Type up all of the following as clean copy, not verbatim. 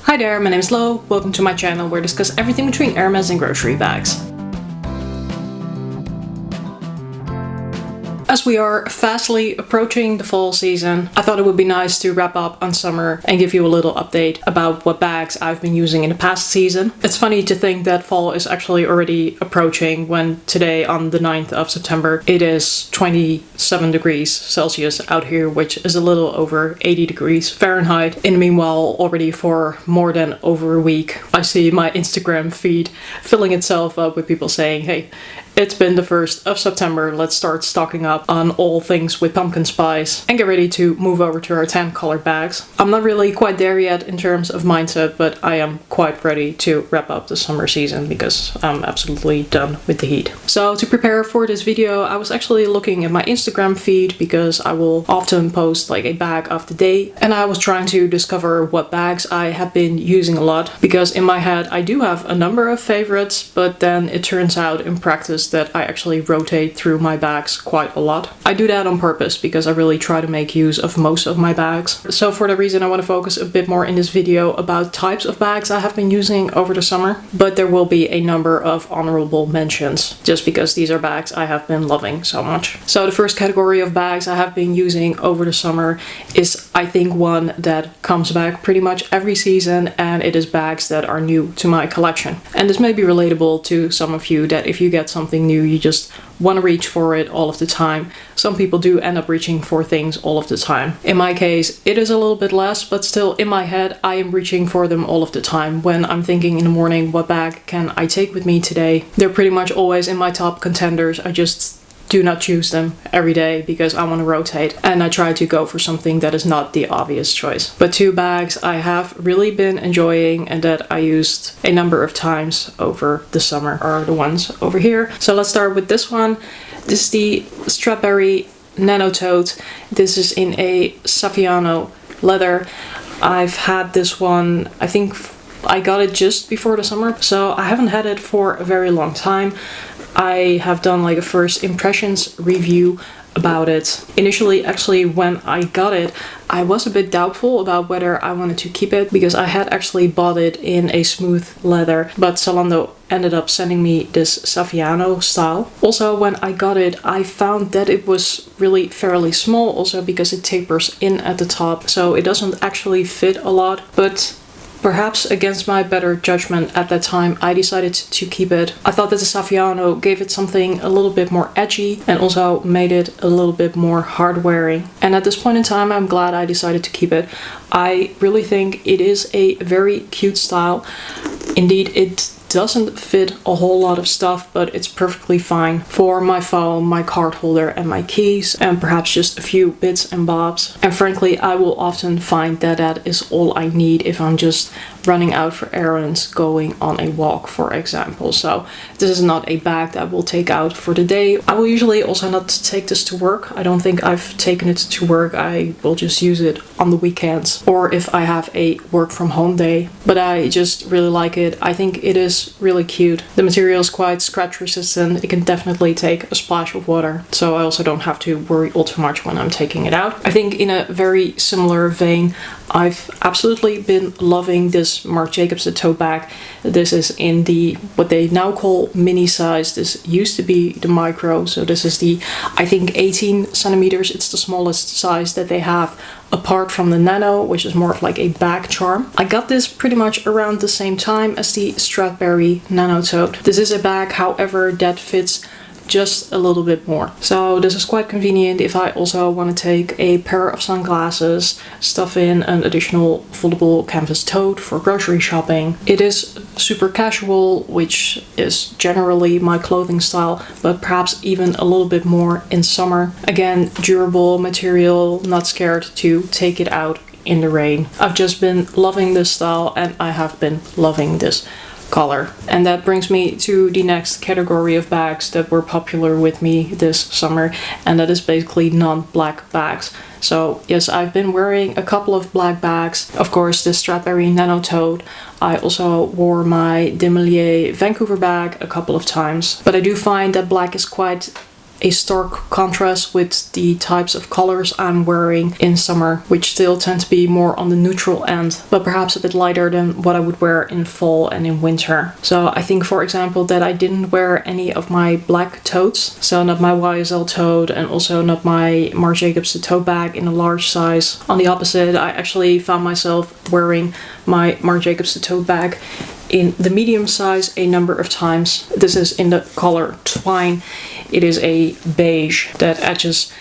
Hi there, my name is Lo. Welcome to my channel where I discuss everything between Hermes and grocery bags. As we are fastly approaching the fall season, I thought it would be nice to wrap up on summer and give you a little update about what bags I've been using in the past season. It's funny to think that fall is actually already approaching when today on the 9th of September it is 27 degrees Celsius out here, which is a little over 80 degrees Fahrenheit. In the meanwhile, already for more than over a week, I see my Instagram feed filling itself up with people saying, hey, it's been the 1st of September, let's start stocking up on all things with pumpkin spice and get ready to move over to our tan color bags. I'm not really quite there yet in terms of mindset, but I am quite ready to wrap up the summer season because I'm absolutely done with the heat. So to prepare for this video, I was actually looking at my Instagram feed because I will often post like a bag of the day, and I was trying to discover what bags I have been using a lot, because in my head I do have a number of favorites, but then it turns out in practice that I actually rotate through my bags quite a lot. I do that on purpose because I really try to make use of most of my bags. So for that reason I want to focus a bit more in this video about types of bags I have been using over the summer, but there will be a number of honorable mentions just because these are bags I have been loving so much. So the first category of bags I have been using over the summer is, I think, one that comes back pretty much every season, and it is bags that are new to my collection. And this may be relatable to some of you, that if you get something new you just want to reach for it all of the time. Some people do end up reaching for things all of the time. In my case, it is a little bit less, but still in my head, I am reaching for them all of the time. When I'm thinking in the morning, what bag can I take with me today? They're pretty much always in my top contenders. I just do not choose them every day because I want to rotate, and I try to go for something that is not the obvious choice. But two bags I have really been enjoying and that I used a number of times over the summer are the ones over here. So let's start with this one. This is the Stradberry Nano Tote. This is in a Saffiano leather. I've had this one, I think I got it just before the summer, so I haven't had it for a very long time. I have done like a first impressions review about it. Initially, actually, when I got it, I was a bit doubtful about whether I wanted to keep it because I had actually bought it in a smooth leather, but Zalando ended up sending me this Saffiano style. Also, when I got it, I found that it was really fairly small also because it tapers in at the top, so it doesn't actually fit a lot, but perhaps against my better judgment at that time, I decided to keep it. I thought that the Saffiano gave it something a little bit more edgy and also made it a little bit more hard wearing. And at this point in time, I'm glad I decided to keep it. I really think it is a very cute style. Indeed, it doesn't fit a whole lot of stuff, but it's perfectly fine for my phone, my card holder and my keys, and perhaps just a few bits and bobs. And frankly, I will often find that that is all I need if I'm just running out for errands, going on a walk, for example. So this is not a bag that I will take out for the day. I will usually also not take this to work. I don't think I've taken it to work. I will just use it on the weekends or if I have a work from home day. But I just really like it. I think it is really cute. The material is quite scratch resistant. It can definitely take a splash of water, so I also don't have to worry all too much when I'm taking it out. I think in a very similar vein, I've absolutely been loving this Marc Jacobs tote bag. This is in the what they now call mini size. This used to be the micro, so this is the, I think, 18 centimeters. It's the smallest size that they have apart from the Nano, which is more of like a bag charm. I got this pretty much around the same time as the Stradberry Nano Tote. This is a bag, however, that fits just a little bit more. So this is quite convenient if I also want to take a pair of sunglasses, stuff in an additional foldable canvas tote for grocery shopping. It is super casual, which is generally my clothing style, but perhaps even a little bit more in summer. Again, durable material, not scared to take it out in the rain. I've just been loving this style and I have been loving this color. And that brings me to the next category of bags that were popular with me this summer, and that is basically non-black bags. So yes, I've been wearing a couple of black bags. Of course, the Stradberry Nano Tote. I also wore my Demelier Vancouver bag a couple of times, but I do find that black is quite a stark contrast with the types of colors I'm wearing in summer, which still tend to be more on the neutral end, but perhaps a bit lighter than what I would wear in fall and in winter. So I think, for example, that I didn't wear any of my black totes, so not my YSL tote and also not my Marc Jacobs tote bag in a large size. On the opposite, I actually found myself wearing my Marc Jacobs tote bag in the medium size a number of times. This is in the color Twine. It is a beige that edges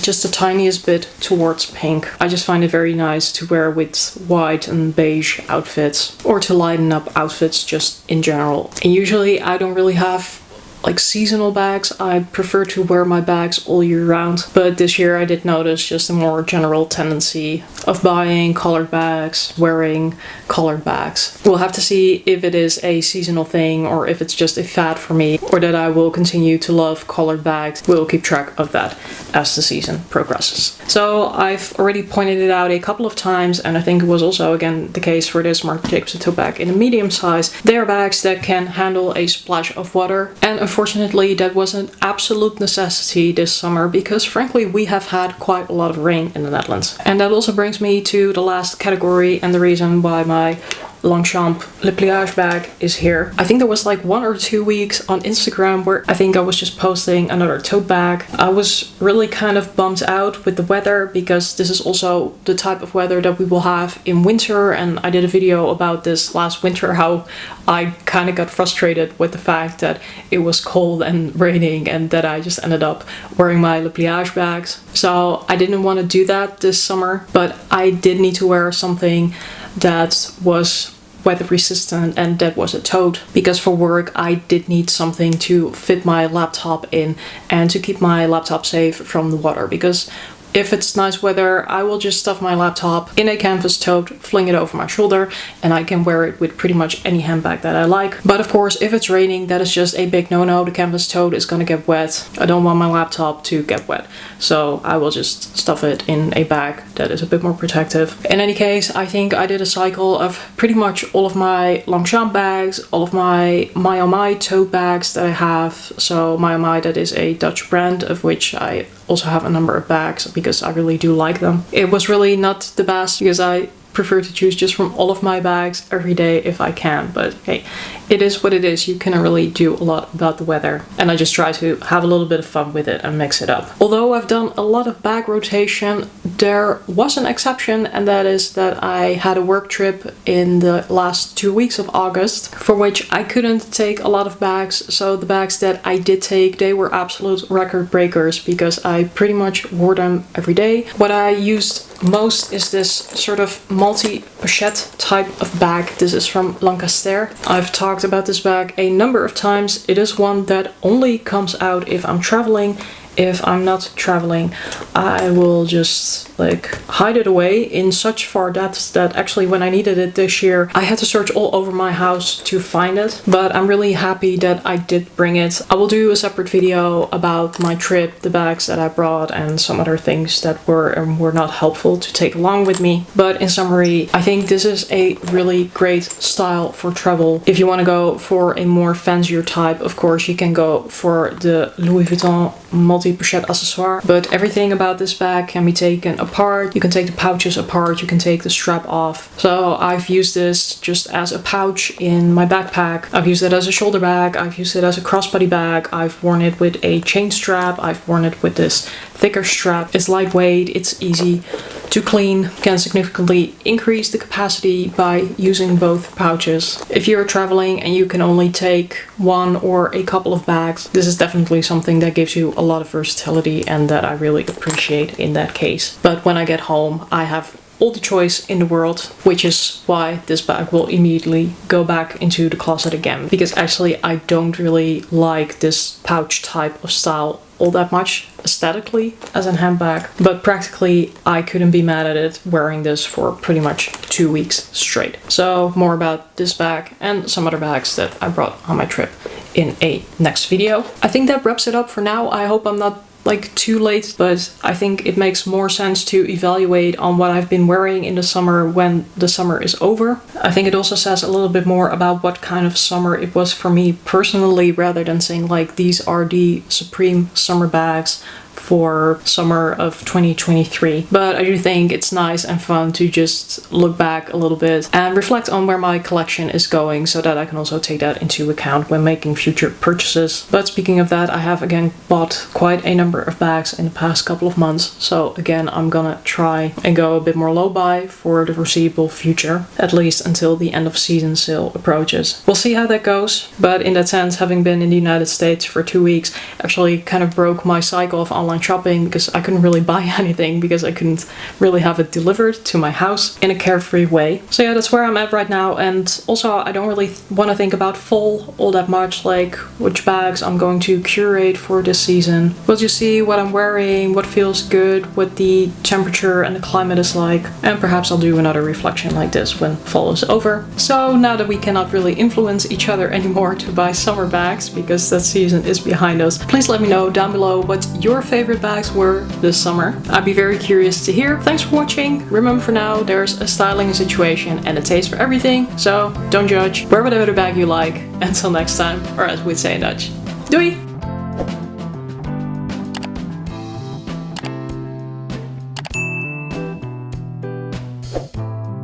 just the tiniest bit towards pink. I just find it very nice to wear with white and beige outfits, or to lighten up outfits just in general. And usually I don't really have like seasonal bags. I prefer to wear my bags all year round, but this year I did notice just a more general tendency of buying colored bags, wearing colored bags. We'll have to see if it is a seasonal thing or if it's just a fad for me, or that I will continue to love colored bags. We'll keep track of that as the season progresses. So I've already pointed it out a couple of times, and I think it was also again the case for this Marc Jacobs tote bag in a medium size. They are bags that can handle a splash of water, and unfortunately that was an absolute necessity this summer because frankly we have had quite a lot of rain in the Netherlands. And that also brings me to the last category and the reason why my Longchamp Le Pliage bag is here. I think there was like 1 or 2 weeks on Instagram where I think I was just posting another tote bag. I was really kind of bummed out with the weather because this is also the type of weather that we will have in winter, and I did a video about this last winter, how I kind of got frustrated with the fact that it was cold and raining and that I just ended up wearing my Le Pliage bags. So I didn't want to do that this summer, but I did need to wear something that was weather resistant, and that was a tote, because for work I did need something to fit my laptop in and to keep my laptop safe from the water, because if it's nice weather, I will just stuff my laptop in a canvas tote, fling it over my shoulder, and I can wear it with pretty much any handbag that I like. But of course, if it's raining, that is just a big no-no. The canvas tote is gonna get wet. I don't want my laptop to get wet. So I will just stuff it in a bag that is a bit more protective. In any case, I think I did a cycle of pretty much all of my Longchamp bags, all of my My Oh My tote bags that I have. So My Oh My, that is a Dutch brand of which I also have a number of bags because I really do like them. It was really not the best because I prefer to choose just from all of my bags every day if I can, but hey, it is what it is. You cannot really do a lot about the weather, and I just try to have a little bit of fun with it and mix it up. Although I've done a lot of bag rotation, there was an exception, and that is that I had a work trip in the last 2 weeks of August for which I couldn't take a lot of bags. So the bags that I did take, they were absolute record breakers because I pretty much wore them every day. What I used most is this sort of multi-pochette type of bag. This is from Lancaster. I've talked about this bag a number of times. It is one that only comes out if I'm traveling. If I'm not traveling, I will just like hide it away in such far depths that actually when I needed it this year, I had to search all over my house to find it. But I'm really happy that I did bring it. I will do a separate video about my trip, the bags that I brought, and some other things that were not helpful to take along with me. But in summary, I think this is a really great style for travel. If you want to go for a more fancier type, of course you can go for the Louis Vuitton multi-pochette accessoire, but everything about this bag can be taken apart. You can take the pouches apart, you can take the strap off. So I've used this just as a pouch in my backpack. I've used it as a shoulder bag, I've used it as a crossbody bag, I've worn it with a chain strap, I've worn it with this thicker strap. It's lightweight, it's easy to clean, can significantly increase the capacity by using both pouches. If you're traveling and you can only take one or a couple of bags, this is definitely something that gives you a lot of versatility and that I really appreciate in that case. But when I get home, I have all the choice in the world, which is why this bag will immediately go back into the closet again, because actually I don't really like this pouch type of style all that much aesthetically as a handbag, but practically I couldn't be mad at it wearing this for pretty much 2 weeks straight. So more about this bag and some other bags that I brought on my trip in a next video. I think that wraps it up for now. I hope I'm not like too late, but I think it makes more sense to evaluate on what I've been wearing in the summer when the summer is over. I think it also says a little bit more about what kind of summer it was for me personally, rather than saying like these are the supreme summer bags for summer of 2023. But I do think it's nice and fun to just look back a little bit and reflect on where my collection is going, so that I can also take that into account when making future purchases. But speaking of that, I have again bought quite a number of bags in the past couple of months, so again I'm gonna try and go a bit more low buy for the foreseeable future, at least until the end of season sale approaches. We'll see how that goes, but in that sense, having been in the United States for 2 weeks actually kind of broke my cycle of online shopping, because I couldn't really buy anything because I couldn't really have it delivered to my house in a carefree way. So yeah, that's where I'm at right now, and also I don't really want to think about fall all that much, like which bags I'm going to curate for this season. We'll just see what I'm wearing, what feels good, what the temperature and the climate is like, and perhaps I'll do another reflection like this when fall is over. So now that we cannot really influence each other anymore to buy summer bags because that season is behind us, please let me know down below what your favorite bags were this summer. I'd be very curious to hear. Thanks for watching. Remember, for now, there's a styling situation and a taste for everything, so don't judge. Wear whatever bag you like. Until next time, or as we'd say in Dutch, doei!